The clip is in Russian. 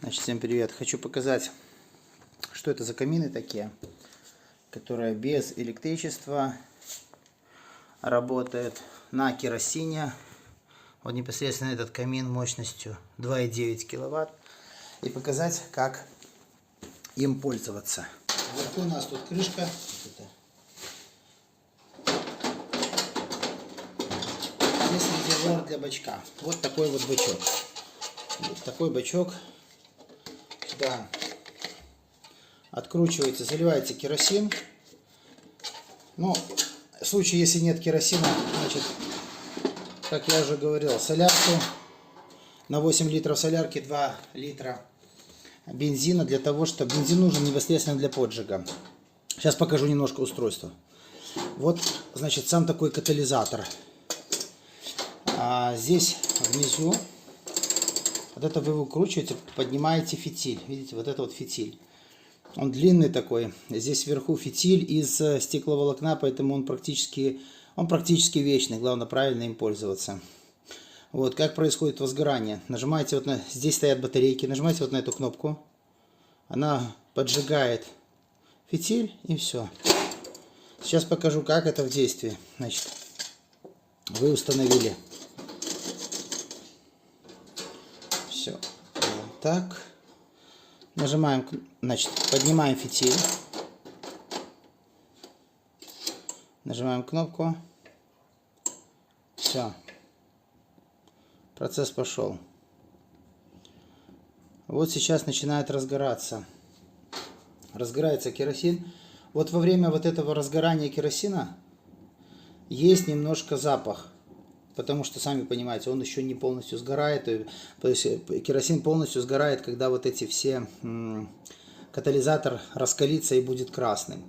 Значит, всем привет! Хочу показать, что это за камины такие, которые без электричества работают на керосине. Вот непосредственно этот камин мощностью 2,9 киловатт. И показать, как им пользоваться. Вверху у нас тут крышка. Здесь резервуар для бачка. Вот такой вот бачок. Вот такой бачок. Сюда откручивается, заливается керосин. Ну, в случае, если нет керосина, значит, как я уже говорил, солярку. На 8 литров солярки 2 литра бензина, для того, чтобы бензин нужен непосредственно для поджига. Сейчас покажу немножко устройство. Вот, значит, сам такой катализатор. Здесь внизу, вот это вы выкручиваете, поднимаете фитиль. Видите, вот это вот фитиль. Он длинный такой. Здесь вверху фитиль из стекловолокна, поэтому он практически вечный. Главное, правильно им пользоваться. Вот, как происходит возгорание. Нажимаете вот на... Здесь стоят батарейки. Нажимаете вот на эту кнопку. Она поджигает фитиль, и все. Сейчас покажу, как это в действии. Значит, вы установили. Все. Вот так. Нажимаем, значит, поднимаем фитиль. Нажимаем кнопку. Все. Процесс пошел. Вот сейчас начинает разгораться. Разгорается керосин. Вот во время вот этого разгорания керосина есть немножко запах. Потому что, сами понимаете, он еще не полностью сгорает. То есть керосин полностью сгорает, когда вот эти все катализатор раскалится и будет красным.